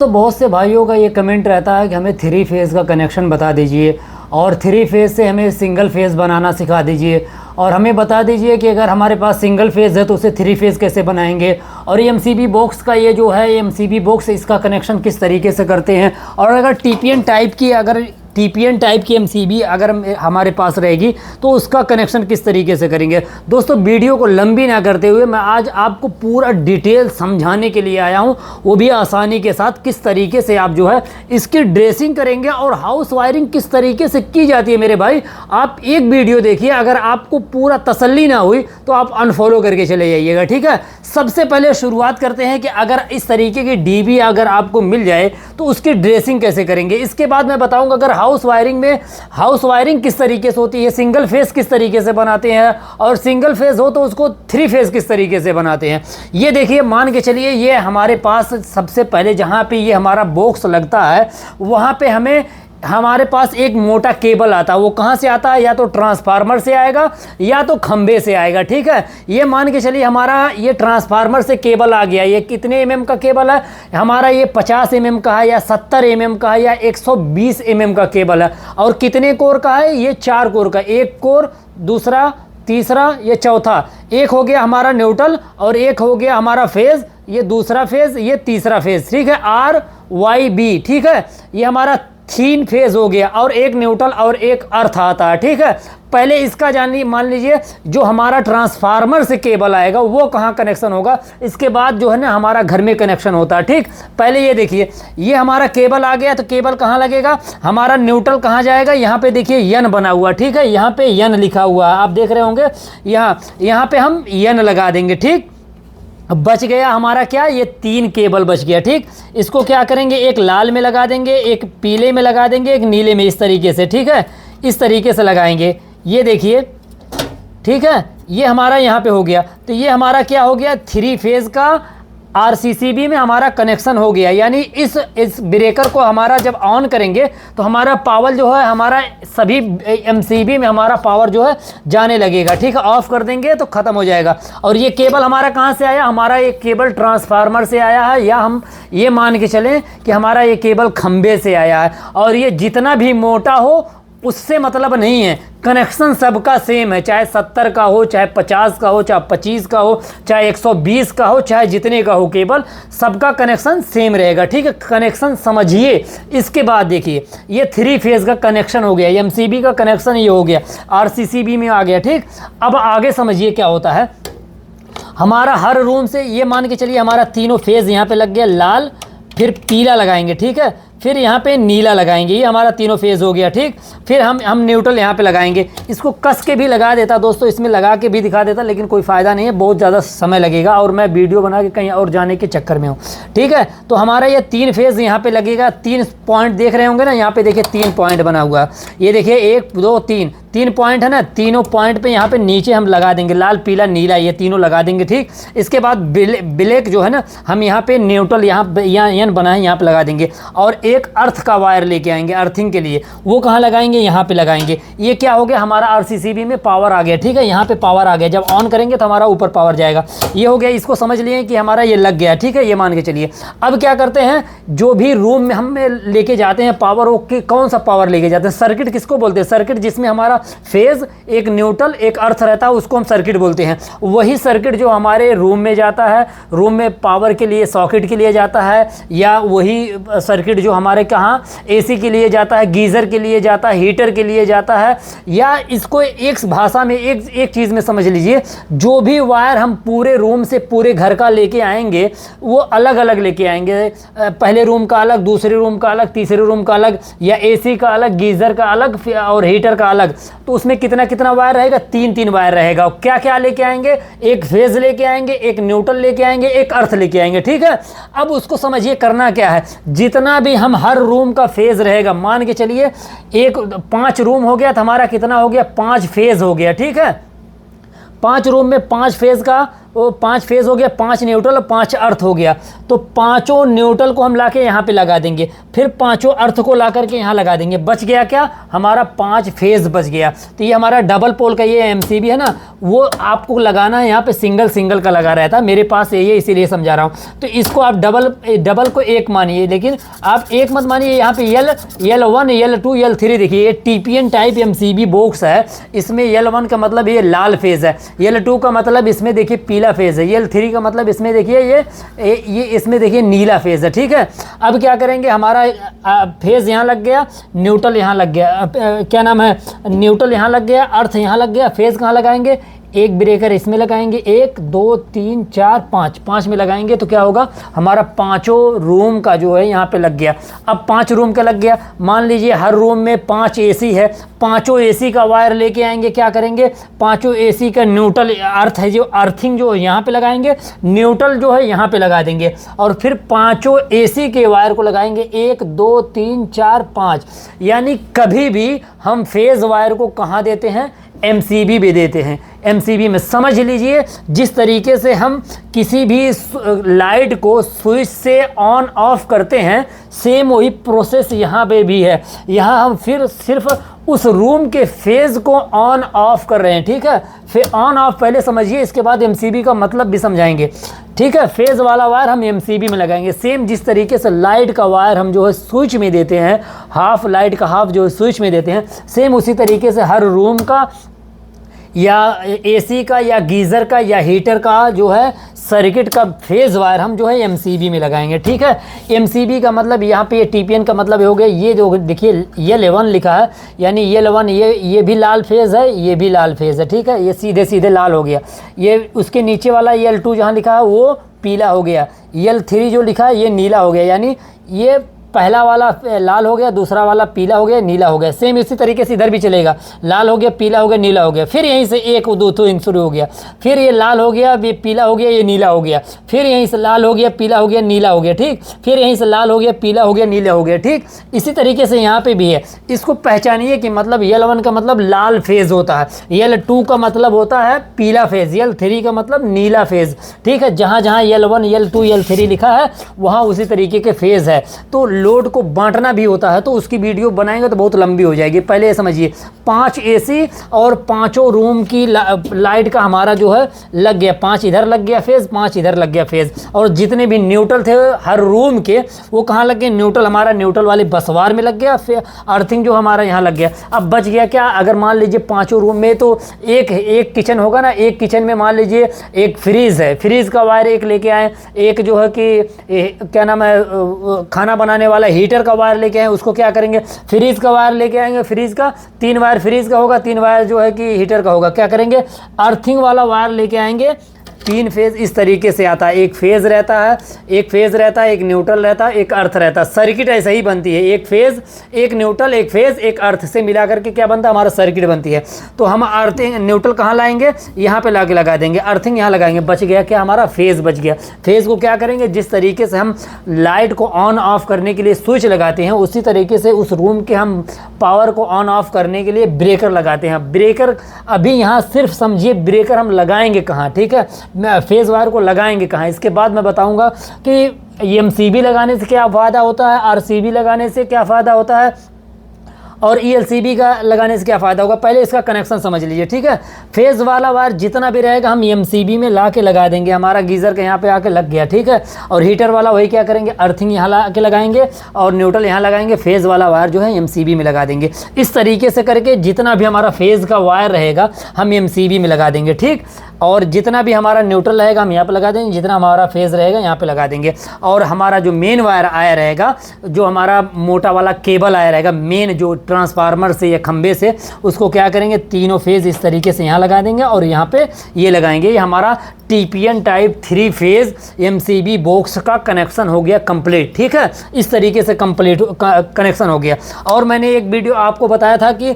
तो बहुत से भाइयों का ये कमेंट रहता है कि हमें थ्री फेज़ का कनेक्शन बता दीजिए और थ्री फेज़ से हमें सिंगल फेज़ बनाना सिखा दीजिए और हमें बता दीजिए कि अगर हमारे पास सिंगल फेज़ है तो उसे थ्री फेज़ कैसे बनाएंगे और ये एमसीबी बॉक्स का ये जो है एमसीबी बॉक्स इसका कनेक्शन किस तरीके से करते हैं और अगर टीपीएन टाइप की एमसीबी अगर हमारे पास रहेगी तो उसका कनेक्शन किस तरीके से करेंगे। दोस्तों वीडियो को लंबी ना करते हुए मैं आज आपको पूरा डिटेल समझाने के लिए आया हूं, वो भी आसानी के साथ किस तरीके से आप जो है इसकी ड्रेसिंग करेंगे और हाउस वायरिंग किस तरीके से की जाती है। मेरे भाई आप एक वीडियो देखिए, अगर आपको पूरा तसल्ली ना हुई तो आप अनफॉलो करके चले जाइएगा, ठीक है। सबसे पहले शुरुआत करते हैं कि अगर इस तरीके की डीबी अगर आपको मिल जाए तो उसकी ड्रेसिंग कैसे करेंगे। इसके बाद मैं बताऊंगा अगर हाउस वायरिंग किस तरीके से होती है, सिंगल फेस किस तरीके से बनाते हैं और सिंगल फेस हो तो उसको थ्री फेस किस तरीके से बनाते हैं। ये देखिए, मान के चलिए ये हमारे पास सबसे पहले जहाँ पे ये हमारा बॉक्स लगता है वहाँ पे हमारे पास एक मोटा केबल आता है। वो कहाँ से आता है, या तो ट्रांसफार्मर से आएगा या तो खंबे से आएगा, ठीक है। ये मान के चलिए हमारा ये ट्रांसफार्मर से केबल आ गया। ये कितने एमएम का केबल है हमारा, ये 50 एमएम का है या 70 एमएम का है या 120 एमएम का केबल है। और कितने कोर का है, ये 4 कोर का, एक कोर, दूसरा, तीसरा, ये चौथा। एक हो गया हमारा न्यूट्रल और एक हो गया हमारा फेज, ये दूसरा फेज, ये तीसरा फेज, ठीक है, RYB, ठीक है। ये हमारा 3 फेज हो गया और एक न्यूट्रल और एक अर्थ आता है, ठीक है। पहले इसका जानिए, मान लीजिए जो हमारा ट्रांसफार्मर से केबल आएगा वो कहाँ कनेक्शन होगा, इसके बाद जो है ना हमारा घर में कनेक्शन होता है, ठीक। पहले ये देखिए, ये हमारा केबल आ गया तो केबल कहाँ लगेगा, हमारा न्यूट्रल कहाँ जाएगा, यहाँ पे देखिए यन बना हुआ, ठीक है, यहाँ पे यन लिखा हुआ है, आप देख रहे होंगे, यहाँ पे हम यन लगा देंगे, ठीक। बच गया हमारा क्या, ये 3 केबल बच गया, ठीक। इसको क्या करेंगे, एक लाल में लगा देंगे, एक पीले में लगा देंगे, एक नीले में, इस तरीके से, ठीक है, इस तरीके से लगाएंगे। ये देखिए, ठीक है, ये हमारा यहाँ पे हो गया। तो ये हमारा क्या हो गया, 3 फेज का आरसीसीबी में हमारा कनेक्शन हो गया। यानी इस ब्रेकर को हमारा जब ऑन करेंगे तो हमारा पावर जो है, हमारा सभी एमसीबी में हमारा पावर जो है जाने लगेगा, ठीक है। ऑफ कर देंगे तो ख़त्म हो जाएगा। और ये केबल हमारा कहाँ से आया, हमारा ये केबल ट्रांसफार्मर से आया है, या हम ये मान के चलें कि हमारा ये केबल खंबे से आया है। और ये जितना भी मोटा हो उससे मतलब नहीं है, कनेक्शन सबका सेम है, चाहे 70 का हो, चाहे 50 का हो, चाहे 25 का हो, चाहे 120 का हो, चाहे जितने का हो, केबल सबका कनेक्शन सेम रहेगा, ठीक है। कनेक्शन समझिए। इसके बाद देखिए, ये 3 फेज का कनेक्शन हो गया, एमसीबी का कनेक्शन ये हो गया, आरसीसीबी में आ गया, ठीक। अब आगे समझिए क्या होता है। हमारा हर रूम से ये मान के चलिए हमारा तीनों फेज यहाँ पे लग गया, लाल, फिर पीला लगाएंगे, ठीक है, फिर यहाँ पे नीला लगाएंगे, ये हमारा तीनों फेज हो गया, ठीक। फिर हम न्यूट्रल यहाँ पे लगाएंगे। इसको कस के भी लगा देता दोस्तों, इसमें लगा के भी दिखा देता, लेकिन कोई फ़ायदा नहीं है, बहुत ज़्यादा समय लगेगा और मैं वीडियो बना के कहीं और जाने के चक्कर में हूँ, ठीक है। तो हमारा ये 3 फेज यहाँ पे लगेगा। 3 पॉइंट देख रहे होंगे ना, यहाँ पे देखिए 3 पॉइंट बना हुआ है, ये देखिए 1 2 3 पॉइंट है ना। तीनों पॉइंट पे यहाँ पे नीचे हम लगा देंगे, लाल, पीला, नीला, ये तीनों लगा देंगे, ठीक। इसके बाद ब्लैक जो है ना, हम यहाँ पे न्यूट्रल यहाँ बनाए, यहाँ पे लगा देंगे। और एक अर्थ का वायर लेके आएंगे अर्थिंग के लिए, वो कहाँ लगाएंगे, यहाँ पे लगाएंगे। ये क्या हो गया, हमारा आरसीसीबी में पावर आ गया, ठीक है, यहाँ पे पावर आ गया। जब ऑन करेंगे तो हमारा ऊपर पावर जाएगा। ये हो गया, इसको समझ लिए कि हमारा ये लग गया, ठीक है, ये मान के चलिए। अब क्या करते हैं, जो भी रूम में हम लेके जाते हैं पावर, वो कौन सा पावर लेके जाते हैं, सर्किट किसको बोलते हैं, सर्किट जिसमें हमारा फेज, एक न्यूट्रल, एक अर्थ रहता है, उसको हम सर्किट बोलते हैं। वही सर्किट जो हमारे रूम में जाता है, रूम में पावर के लिए, सॉकेट के लिए जाता है, या वही सर्किट जो हमारे कहाँ एसी के लिए जाता है, गीज़र के लिए जाता है, हीटर के लिए जाता है। या इसको एक भाषा में एक चीज़ में समझ लीजिए, जो भी वायर हम पूरे रूम से पूरे घर का लेके आएंगे वो अलग अलग लेके आएंगे। पहले रूम का अलग, दूसरे रूम का अलग, तीसरे रूम का अलग, या एसी का अलग, गीज़र का अलग और हीटर का अलग। तो उसमें कितना वायर रहेगा, 3 वायर रहेगा। क्या क्या लेके आएंगे, एक फेज लेके आएंगे, एक न्यूट्रल लेके आएंगे, एक अर्थ लेके आएंगे, ठीक है। अब उसको समझिए करना क्या है, जितना भी हम हर रूम का फेज रहेगा, मान के चलिए 5 रूम हो गया तो हमारा कितना हो गया, 5 फेज हो गया, ठीक है। 5 रूम में 5 फेज का वो 5 फेज हो गया, 5 न्यूट्रल और 5 अर्थ हो गया। तो पांचों न्यूट्रल को हम लाके यहाँ पे लगा देंगे, फिर पांचों अर्थ को ला करके यहाँ लगा देंगे। बच गया क्या, हमारा 5 फेज बच गया। तो ये हमारा डबल पोल का ये एमसीबी है ना, वो आपको लगाना है यहाँ पे सिंगल सिंगल का लगा रहता है। मेरे पास ये इसीलिए समझा रहा हूँ। तो इसको आप डबल को एक मानिए, लेकिन आप एक मत मानिए। यहाँ पे L1 L2 L3 देखिए, ये टीपीएन टाइप एमसीबी बॉक्स है। इसमें L1 का मतलब ये लाल फेज है, L2 का मतलब इसमें देखिए पीला फेज है, L3 का मतलब इसमें देखिए ये इसमें देखिए नीला फेज है। ठीक है, अब क्या करेंगे, हमारा फेज यहाँ लग गया, न्यूट्रल यहाँ लग गया, क्या नाम है, न्यूट्रल यहाँ लग गया, अर्थ यहाँ लग गया। फेज कहाँ लगाएंगे, एक ब्रेकर इसमें लगाएंगे, 1 2 3 4 5 में लगाएंगे। तो क्या होगा, हमारा पांचों रूम का जो है यहाँ पे लग गया। अब 5 रूम का लग गया, मान लीजिए हर रूम में 5 एसी है, पांचों एसी का वायर लेके आएंगे। क्या करेंगे, पांचों एसी का न्यूट्रल अर्थ है जो अर्थिंग जो यहाँ पे लगाएंगे, न्यूट्रल जो है यहाँ पे लगा देंगे, और फिर पांचों एसी के वायर को लगाएंगे 1 2 3 4 5। यानी कभी भी हम फेज वायर को कहाँ देते हैं, एमसीबी भी देते हैं। एमसीबी में समझ लीजिए, जिस तरीके से हम किसी भी लाइट को स्विच से ऑन ऑफ करते हैं, सेम वही प्रोसेस यहाँ पे भी है। यहाँ हम फिर सिर्फ उस रूम के फेज को ऑन ऑफ कर रहे हैं। ठीक है, फिर ऑन ऑफ पहले समझिए, इसके बाद एमसीबी का मतलब भी समझाएंगे। ठीक है, फेज वाला वायर हम एमसीबी में लगाएंगे, सेम जिस तरीके से लाइट का वायर हम जो है स्विच में देते हैं, हाफ लाइट का हाफ जो है स्विच में देते हैं, सेम उसी तरीके से हर रूम का या एसी का या गीज़र का या हीटर का जो है सर्किट का फेज वायर हम जो है एमसीबी में लगाएंगे। ठीक है, एमसीबी का मतलब यहाँ पे ये टीपीएन का मतलब हो गया, ये जो देखिए L1 लिखा है, यानी L1 ये भी लाल फेज है, ये भी लाल फेज है। ठीक है, ये सीधे सीधे लाल हो गया। ये उसके नीचे वाला L2 जहाँ लिखा है वो पीला हो गया, L3 जो लिखा है ये नीला हो गया। यानी ये पहला वाला लाल हो गया, दूसरा वाला पीला हो गया, नीला हो गया। सेम इसी तरीके से इधर भी चलेगा, लाल हो गया, पीला हो गया, नीला हो गया। फिर यहीं से 1 2 3 शुरू हो गया, फिर ये लाल हो गया, ये पीला हो गया, ये नीला हो गया, फिर यहीं से लाल हो गया, पीला हो गया, नीला हो गया। ठीक, फिर यहीं से लाल हो गया, पीला हो गया, नीला हो गया। ठीक, इसी तरीके से यहाँ पे भी है। इसको पहचानिए कि मतलब L1 का मतलब लाल फेज होता है, L2 का मतलब होता है पीला फेज, L3 का मतलब नीला फेज। ठीक है, जहाँ जहाँ L1 L2 L3 लिखा है वहाँ उसी तरीके के फेज है। तो लोड को बांटना भी होता है, तो उसकी वीडियो बनाएंगे तो बहुत लंबी हो जाएगी। पहले ये समझिए, 5 एसी और पांचों रूम की लाइट का हमारा जो है लग गया, 5 इधर लग गया फेज, 5 इधर लग गया फेज, और जितने भी न्यूट्रल थे हर रूम के वो कहाँ लग गए, न्यूट्रल हमारा न्यूट्रल वाले बसवार में लग गया, फिर अर्थिंग जो हमारा यहाँ लग गया। अब बच गया क्या, अगर मान लीजिए पांचों रूम में तो एक किचन होगा ना, एक किचन में मान लीजिए एक फ्रीज है, फ्रीज का वायर एक लेके आए, एक जो है कि क्या नाम है खाना बनाने वाला हीटर का वायर लेके आए, उसको क्या करेंगे, फ्रीज का वायर लेके आएंगे। फ्रीज का 3 वायर फ्रीज का होगा, 3 वायर जो है कि हीटर का होगा। क्या करेंगे, अर्थिंग वाला वायर लेके आएंगे। 3 फेज इस तरीके से आता है, एक फेज रहता है, एक न्यूट्रल रहता है, एक अर्थ रहता है। सर्किट ऐसे ही बनती है, एक फेज, एक न्यूट्रल, एक फेज, एक अर्थ से मिला करके क्या बनता है, हमारा सर्किट बनती है। तो हम अर्थिंग न्यूट्रल कहाँ लाएंगे, यहाँ पे लाके लगा देंगे, अर्थिंग यहाँ लगाएंगे। बच गया क्या, हमारा फेज बच गया। फेज को क्या करेंगे, जिस तरीके से हम लाइट को ऑन ऑफ करने के लिए स्विच लगाते हैं, उसी तरीके से उस रूम के हम पावर को ऑन ऑफ करने के लिए ब्रेकर लगाते हैं। ब्रेकर अभी यहाँ सिर्फ समझिए, ब्रेकर हम लगाएंगे कहाँ, ठीक है, फेज वायर को लगाएंगे कहाँ, इसके बाद मैं बताऊंगा कि एमसीबी लगाने से क्या फ़ायदा होता है, आरसीबी लगाने से क्या फ़ायदा होता है, और ईएलसीबी का लगाने से क्या फ़ायदा होगा। पहले इसका कनेक्शन समझ लीजिए। ठीक है, फेज़ वाला वायर जितना भी रहेगा हम एमसीबी में ला के लगा देंगे, हमारा गीज़र के यहाँ पे आके लग गया। ठीक है, और हीटर वाला वही क्या करेंगे, अर्थिंग यहाँ ला के लगाएंगे और न्यूट्रल यहाँ लगाएंगे, फेज़ वाला वायर जो है एमसीबी में लगा देंगे। इस तरीके से करके जितना भी हमारा फेज़ का वायर रहेगा हम एमसीबी में लगा देंगे। ठीक, और जितना भी हमारा न्यूट्रल रहेगा हम यहाँ पे लगा देंगे, जितना हमारा फेज़ रहेगा यहाँ पे लगा देंगे। और हमारा जो मेन वायर आया रहेगा, जो हमारा मोटा वाला केबल आया रहेगा, मेन जो ट्रांसफार्मर से या खंबे से, उसको क्या करेंगे, तीनों फेज़ इस तरीके से यहाँ लगा देंगे और यहाँ पे ये लगाएंगे। ये हमारा TPN type 3 phase MCB box का कनेक्शन हो गया कंप्लीट। ठीक है, इस तरीके से कंप्लीट कनेक्शन हो गया। और मैंने एक वीडियो आपको बताया था कि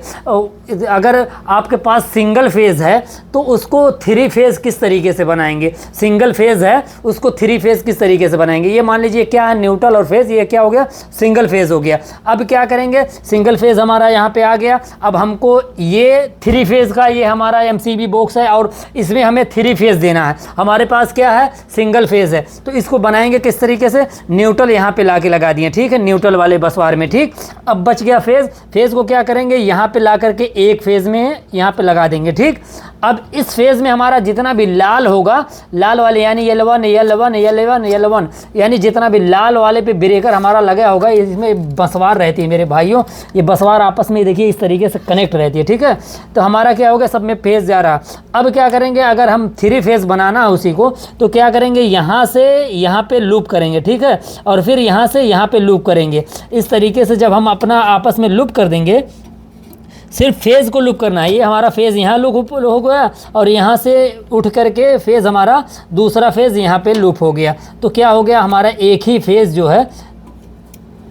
अगर आपके पास सिंगल फेज़ है तो उसको 3 फेज़ किस तरीके से बनाएंगे, सिंगल फेज़ है उसको 3 फेज़ किस तरीके से बनाएंगे। ये मान लीजिए क्या है, न्यूट्रल और फेज़, ये क्या हो गया, सिंगल फेज़ हो गया। अब क्या करेंगे, सिंगल फेज़ हमारा यहाँ पे आ गया। अब हमको ये 3 फेज़ का ये हमारा एमसीबी बॉक्स है और इसमें हमें 3 फेज़ देना है। हमारे पास क्या है, सिंगल फेज़ है। तो इसको बनाएंगे किस तरीके से, न्यूट्रल यहाँ पे ला के लगा दिए, ठीक है, न्यूट्रल वाले बस बार में, ठीक। अब बच गया फेज़ को क्या करेंगे, यहाँ पे ला करके एक फेज़ में यहाँ पे लगा देंगे, ठीक। अब इस फेज़ में हमारा जितना भी लाल होगा, लाल वाले यानी L1 L1 L1 L1 यानी जितना भी लाल वाले पे ब्रेकर हमारा लगा होगा, इसमें बसवार रहती है मेरे भाइयों, ये बसवार आपस में देखिए इस तरीके से कनेक्ट रहती है, ठीक है। तो हमारा क्या होगा, सब में फेज़ जा रहा। अब क्या करेंगे, अगर हम 3 फेज़ बनाना है उसी को, तो क्या करेंगे, यहाँ से यहाँ पे लूप करेंगे, ठीक है, और फिर यहाँ से यहाँ पे लूप करेंगे। इस तरीके से जब हम अपना आपस में लूप कर देंगे, सिर्फ फेज़ को लूप करना है, ये हमारा फेज़ यहाँ लूप हो गया और यहाँ से उठ करके फेज़ हमारा दूसरा फेज़ यहाँ पे लूप हो गया। तो क्या हो गया, हमारा एक ही फेज़ जो है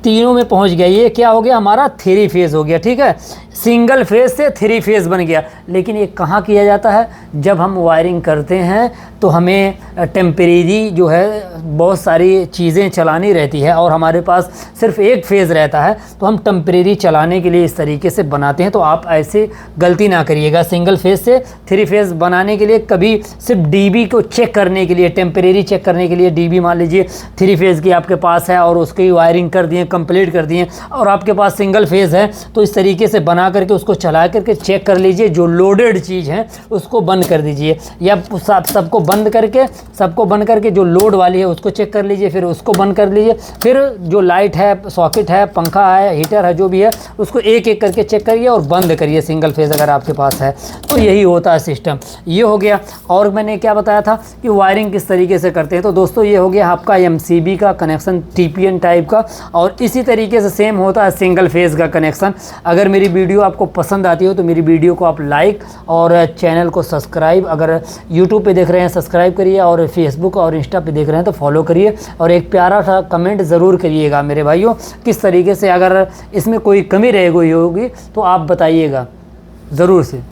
तीनों में पहुँच गया। ये क्या हो गया, हमारा 3 फेज़ हो गया, ठीक है। सिंगल फेज़ से 3 फेज़ बन गया। लेकिन ये कहाँ किया जाता है, जब हम वायरिंग करते हैं तो हमें टेम्परेरी जो है बहुत सारी चीज़ें चलानी रहती है और हमारे पास सिर्फ एक फेज़ रहता है, तो हम टेम्परेरी चलाने के लिए इस तरीके से बनाते हैं। तो आप ऐसे गलती ना करिएगा, सिंगल फेज़ से 3 फेज़ बनाने के लिए कभी सिर्फ डीबी को चेक करने के लिए, टेम्परेरी चेक करने के लिए डीबी मान लीजिए 3 फेज़ की आपके पास है और उसकी वायरिंग कर दिए, कंप्लीट कर दिए, और आपके पास सिंगल फेज़ है, तो इस तरीके से बना करके उसको चला करके चेक कर लीजिए। जो लोडेड चीज़ है उसको बंद कर दीजिए, या सबको बंद करके जो लोड वाली है उसको चेक कर लीजिए, फिर उसको बंद कर लीजिए, फिर जो लाइट है, सॉकेट है, पंखा है, हीटर है, जो भी है उसको एक एक करके चेक करिए और बंद करिए, सिंगल फेज़ अगर आपके पास है तो। यही होता है सिस्टम, ये हो गया। और मैंने क्या बताया था कि वायरिंग किस तरीके से करते हैं, तो दोस्तों ये हो गया आपका MCB का कनेक्शन, TPN टाइप का। और इसी तरीके से सेम होता है सिंगल फेज़ का कनेक्शन। अगर मेरी वीडियो आपको पसंद आती हो तो मेरी वीडियो को आप लाइक और चैनल को सब्सक्राइब, अगर यूट्यूब पे देख रहे हैं सब्सक्राइब करिए, और फेसबुक और इंस्टा पे देख रहे हैं तो फॉलो करिए, और एक प्यारा सा कमेंट ज़रूर करिएगा मेरे भाइयों, किस तरीके से, अगर इसमें कोई कमी रह गई होगी तो आप बताइएगा ज़रूर से।